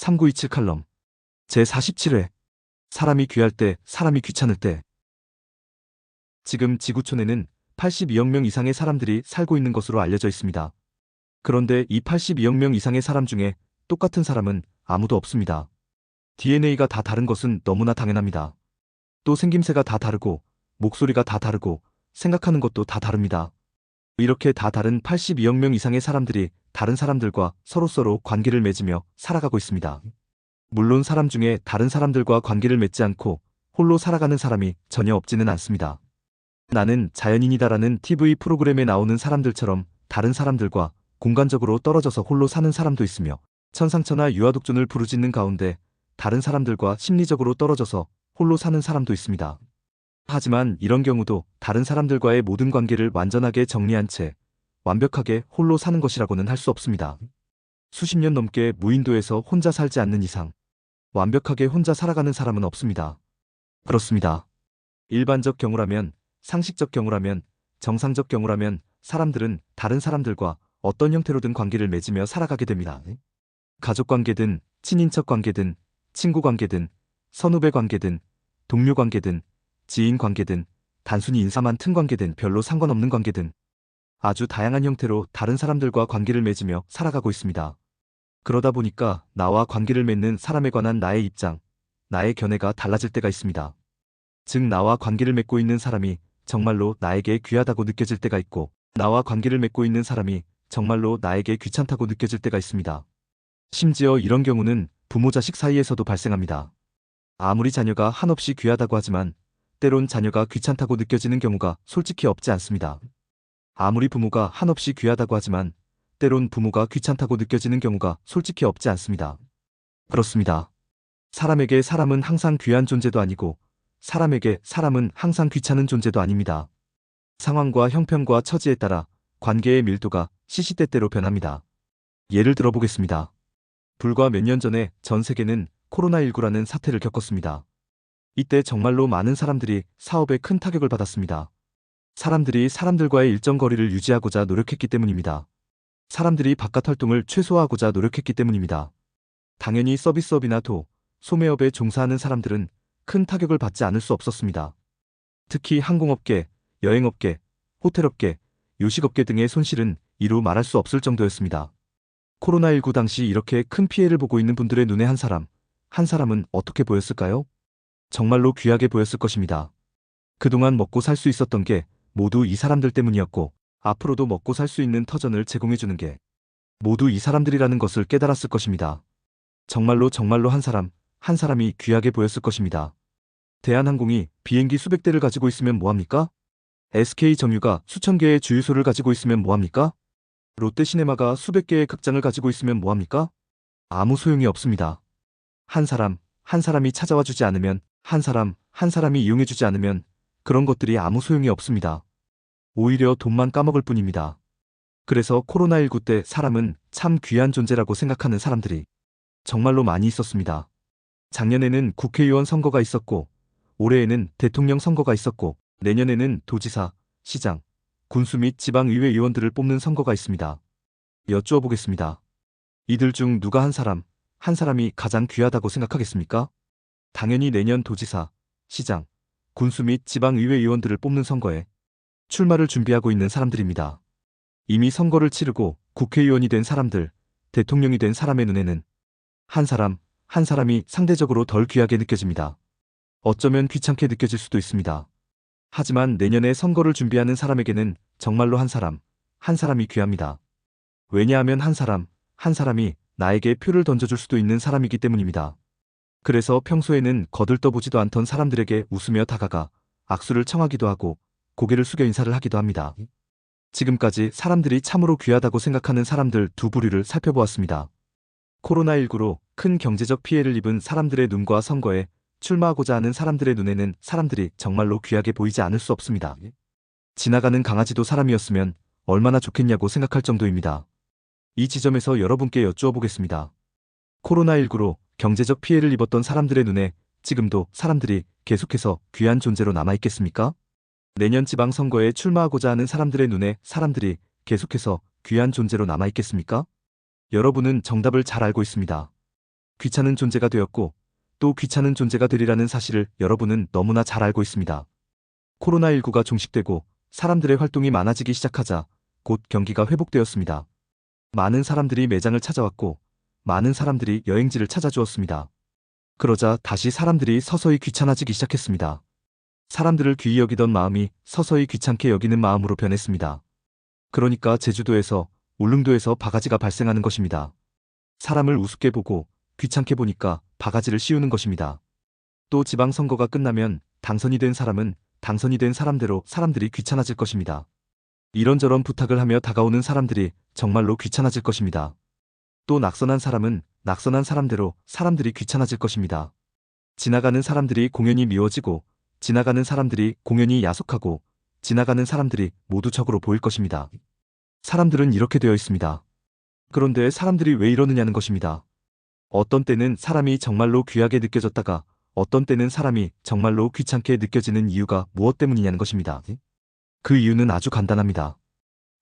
3927 칼럼 제47회 사람이 귀할 때, 사람이 귀찮을 때. 지금 지구촌에는 82억 명 이상의 사람들이 살고 있는 것으로 알려져 있습니다. 그런데 이 82억 명 이상의 사람 중에 똑같은 사람은 아무도 없습니다. DNA가 다 다른 것은 너무나 당연합니다. 또 생김새가 다 다르고, 목소리가 다 다르고, 생각하는 것도 다 다릅니다. 이렇게 다 다른 82억 명 이상의 사람들이 다른 사람들과 서로서로 관계를 맺으며 살아가고 있습니다. 물론 사람 중에 다른 사람들과 관계를 맺지 않고 홀로 살아가는 사람이 전혀 없지는 않습니다. 나는 자연인이다라는 TV 프로그램에 나오는 사람들처럼 다른 사람들과 공간적으로 떨어져서 홀로 사는 사람도 있으며, 천상천하 유아독존을 부르짖는 가운데 다른 사람들과 심리적으로 떨어져서 홀로 사는 사람도 있습니다. 하지만 이런 경우도 다른 사람들과의 모든 관계를 완전하게 정리한 채 완벽하게 홀로 사는 것이라고는 할 수 없습니다. 수십 년 넘게 무인도에서 혼자 살지 않는 이상 완벽하게 혼자 살아가는 사람은 없습니다. 그렇습니다. 일반적 경우라면, 상식적 경우라면, 정상적 경우라면 사람들은 다른 사람들과 어떤 형태로든 관계를 맺으며 살아가게 됩니다. 가족 관계든, 친인척 관계든, 친구 관계든, 선후배 관계든, 동료 관계든, 지인 관계든, 단순히 인사만 튼 관계든 별로 상관없는 관계든 아주 다양한 형태로 다른 사람들과 관계를 맺으며 살아가고 있습니다. 그러다 보니까 나와 관계를 맺는 사람에 관한 나의 입장, 나의 견해가 달라질 때가 있습니다. 즉 나와 관계를 맺고 있는 사람이 정말로 나에게 귀하다고 느껴질 때가 있고, 나와 관계를 맺고 있는 사람이 정말로 나에게 귀찮다고 느껴질 때가 있습니다. 심지어 이런 경우는 부모 자식 사이에서도 발생합니다. 아무리 자녀가 한없이 귀하다고 하지만 때론 자녀가 귀찮다고 느껴지는 경우가 솔직히 없지 않습니다. 아무리 부모가 한없이 귀하다고 하지만 때론 부모가 귀찮다고 느껴지는 경우가 솔직히 없지 않습니다. 그렇습니다. 사람에게 사람은 항상 귀한 존재도 아니고 사람에게 사람은 항상 귀찮은 존재도 아닙니다. 상황과 형편과 처지에 따라 관계의 밀도가 시시때때로 변합니다. 예를 들어보겠습니다. 불과 몇 년 전에 전 세계는 코로나19라는 사태를 겪었습니다. 이때 정말로 많은 사람들이 사업에 큰 타격을 받았습니다. 사람들이 사람들과의 일정 거리를 유지하고자 노력했기 때문입니다. 사람들이 바깥 활동을 최소화하고자 노력했기 때문입니다. 당연히 서비스업이나 소매업에 종사하는 사람들은 큰 타격을 받지 않을 수 없었습니다. 특히 항공업계, 여행업계, 호텔업계, 요식업계 등의 손실은 이루 말할 수 없을 정도였습니다. 코로나19 당시 이렇게 큰 피해를 보고 있는 분들의 눈에 한 사람은 어떻게 보였을까요? 정말로 귀하게 보였을 것입니다. 그동안 먹고 살 수 있었던 게 모두 이 사람들 때문이었고, 앞으로도 먹고 살 수 있는 터전을 제공해주는 게 모두 이 사람들이라는 것을 깨달았을 것입니다. 정말로 한 사람이 귀하게 보였을 것입니다. 대한항공이 비행기 수백 대를 가지고 있으면 뭐합니까? SK정유가 수천 개의 주유소를 가지고 있으면 뭐합니까? 롯데시네마가 수백 개의 극장을 가지고 있으면 뭐합니까? 아무 소용이 없습니다. 한 사람이 찾아와 주지 않으면, 한 사람이 이용해주지 않으면 그런 것들이 아무 소용이 없습니다. 오히려 돈만 까먹을 뿐입니다. 그래서 코로나19 때 사람은 참 귀한 존재라고 생각하는 사람들이 정말로 많이 있었습니다. 작년에는 국회의원 선거가 있었고, 올해에는 대통령 선거가 있었고, 내년에는 도지사, 시장, 군수 및 지방의회 의원들을 뽑는 선거가 있습니다. 여쭈어 보겠습니다. 이들 중 누가 한 사람이 가장 귀하다고 생각하겠습니까? 당연히 내년 도지사, 시장, 군수 및 지방의회 의원들을 뽑는 선거에 출마를 준비하고 있는 사람들입니다. 이미 선거를 치르고 국회의원이 된 사람들, 대통령이 된 사람의 눈에는 한 사람이 상대적으로 덜 귀하게 느껴집니다. 어쩌면 귀찮게 느껴질 수도 있습니다. 하지만 내년에 선거를 준비하는 사람에게는 정말로 한 사람이 귀합니다. 왜냐하면 한 사람이 나에게 표를 던져줄 수도 있는 사람이기 때문입니다. 그래서 평소에는 거들떠보지도 않던 사람들에게 웃으며 다가가 악수를 청하기도 하고 고개를 숙여 인사를 하기도 합니다. 지금까지 사람들이 참으로 귀하다고 생각하는 사람들 두 부류를 살펴보았습니다. 코로나19로 큰 경제적 피해를 입은 사람들의 눈과 선거에 출마하고자 하는 사람들의 눈에는 사람들이 정말로 귀하게 보이지 않을 수 없습니다. 지나가는 강아지도 사람이었으면 얼마나 좋겠냐고 생각할 정도입니다. 이 지점에서 여러분께 여쭈어 보겠습니다. 코로나19로 경제적 피해를 입었던 사람들의 눈에 지금도 사람들이 계속해서 귀한 존재로 남아있겠습니까? 내년 지방선거에 출마하고자 하는 사람들의 눈에 사람들이 계속해서 귀한 존재로 남아있겠습니까? 여러분은 정답을 잘 알고 있습니다. 귀찮은 존재가 되었고 또 귀찮은 존재가 되리라는 사실을 여러분은 너무나 잘 알고 있습니다. 코로나19가 종식되고 사람들의 활동이 많아지기 시작하자 곧 경기가 회복되었습니다. 많은 사람들이 매장을 찾아왔고 많은 사람들이 여행지를 찾아주었습니다. 그러자 다시 사람들이 서서히 귀찮아지기 시작했습니다. 사람들을 귀히 여기던 마음이 서서히 귀찮게 여기는 마음으로 변했습니다. 그러니까 제주도에서 울릉도에서 바가지가 발생하는 것입니다. 사람을 우습게 보고 귀찮게 보니까 바가지를 씌우는 것입니다. 또 지방선거가 끝나면 당선이 된 사람은 당선이 된 사람대로 사람들이 귀찮아질 것입니다. 이런저런 부탁을 하며 다가오는 사람들이 정말로 귀찮아질 것입니다. 또 낙선한 사람은 낙선한 사람대로 사람들이 귀찮아질 것입니다. 지나가는 사람들이 공연히 미워지고 지나가는 사람들이 공연히 야속하고 지나가는 사람들이 모두 적으로 보일 것입니다. 사람들은 이렇게 되어 있습니다. 그런데 사람들이 왜 이러느냐는 것입니다. 어떤 때는 사람이 정말로 귀하게 느껴졌다가 어떤 때는 사람이 정말로 귀찮게 느껴지는 이유가 무엇 때문이냐는 것입니다. 그 이유는 아주 간단합니다.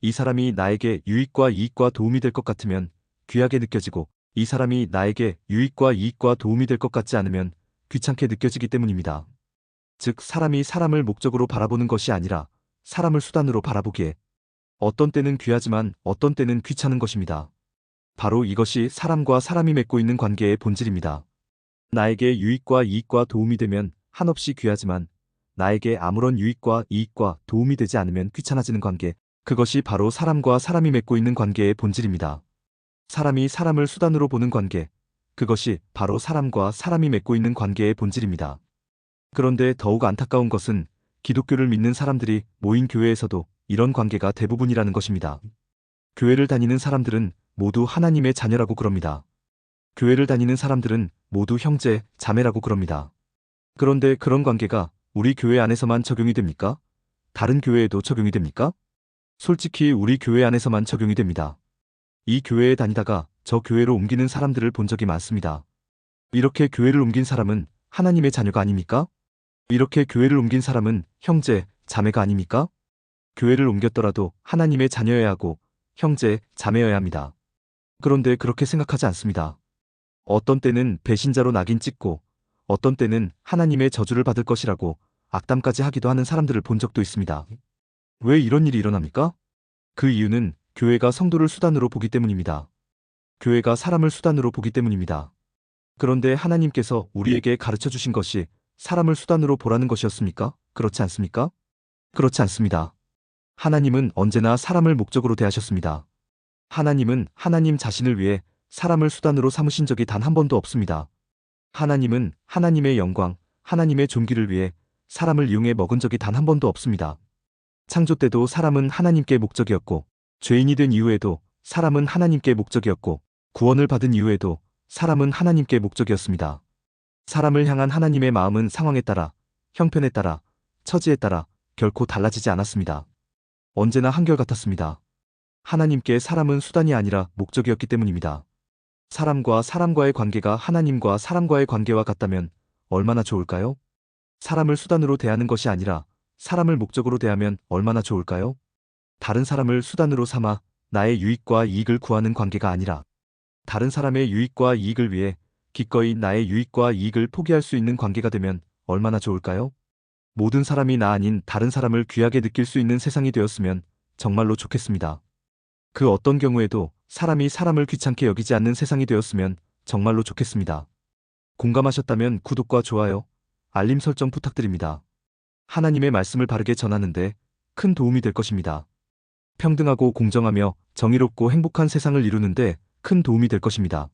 이 사람이 나에게 유익과 이익과 도움이 될 것 같으면 귀하게 느껴지고 이 사람이 나에게 유익과 이익과 도움이 될 것 같지 않으면 귀찮게 느껴지기 때문입니다. 즉 사람이 사람을 목적으로 바라보는 것이 아니라 사람을 수단으로 바라보기에 어떤 때는 귀하지만 어떤 때는 귀찮은 것입니다. 바로 이것이 사람과 사람이 맺고 있는 관계의 본질입니다. 나에게 유익과 이익과 도움이 되면 한없이 귀하지만 나에게 아무런 유익과 이익과 도움이 되지 않으면 귀찮아지는 관계, 그것이 바로 사람과 사람이 맺고 있는 관계의 본질입니다. 사람이 사람을 수단으로 보는 관계, 그것이 바로 사람과 사람이 맺고 있는 관계의 본질입니다. 그런데 더욱 안타까운 것은 기독교를 믿는 사람들이 모인 교회에서도 이런 관계가 대부분이라는 것입니다. 교회를 다니는 사람들은 모두 하나님의 자녀라고 그럽니다. 교회를 다니는 사람들은 모두 형제, 자매라고 그럽니다. 그런데 그런 관계가 우리 교회 안에서만 적용이 됩니까? 다른 교회에도 적용이 됩니까? 솔직히 우리 교회 안에서만 적용이 됩니다. 이 교회에 다니다가 저 교회로 옮기는 사람들을 본 적이 많습니다. 이렇게 교회를 옮긴 사람은 하나님의 자녀가 아닙니까? 이렇게 교회를 옮긴 사람은 형제, 자매가 아닙니까? 교회를 옮겼더라도 하나님의 자녀여야 하고 형제, 자매여야 합니다. 그런데 그렇게 생각하지 않습니다. 어떤 때는 배신자로 낙인 찍고 어떤 때는 하나님의 저주를 받을 것이라고 악담까지 하기도 하는 사람들을 본 적도 있습니다. 왜 이런 일이 일어납니까? 그 이유는 교회가 성도를 수단으로 보기 때문입니다. 교회가 사람을 수단으로 보기 때문입니다. 그런데 하나님께서 우리에게 가르쳐 주신 것이 사람을 수단으로 보라는 것이었습니까? 그렇지 않습니까? 그렇지 않습니다. 하나님은 언제나 사람을 목적으로 대하셨습니다. 하나님은 하나님 자신을 위해 사람을 수단으로 삼으신 적이 단 한 번도 없습니다. 하나님은 하나님의 영광, 하나님의 존귀를 위해 사람을 이용해 먹은 적이 단 한 번도 없습니다. 창조 때도 사람은 하나님께 목적이었고 죄인이 된 이후에도 사람은 하나님께 목적이었고 구원을 받은 이후에도 사람은 하나님께 목적이었습니다. 사람을 향한 하나님의 마음은 상황에 따라, 형편에 따라, 처지에 따라 결코 달라지지 않았습니다. 언제나 한결같았습니다. 하나님께 사람은 수단이 아니라 목적이었기 때문입니다. 사람과 사람과의 관계가 하나님과 사람과의 관계와 같다면 얼마나 좋을까요? 사람을 수단으로 대하는 것이 아니라 사람을 목적으로 대하면 얼마나 좋을까요? 다른 사람을 수단으로 삼아 나의 유익과 이익을 구하는 관계가 아니라 다른 사람의 유익과 이익을 위해 기꺼이 나의 유익과 이익을 포기할 수 있는 관계가 되면 얼마나 좋을까요? 모든 사람이 나 아닌 다른 사람을 귀하게 느낄 수 있는 세상이 되었으면 정말로 좋겠습니다. 그 어떤 경우에도 사람이 사람을 귀찮게 여기지 않는 세상이 되었으면 정말로 좋겠습니다. 공감하셨다면 구독과 좋아요, 알림 설정 부탁드립니다. 하나님의 말씀을 바르게 전하는데 큰 도움이 될 것입니다. 평등하고 공정하며 정의롭고 행복한 세상을 이루는데 큰 도움이 될 것입니다.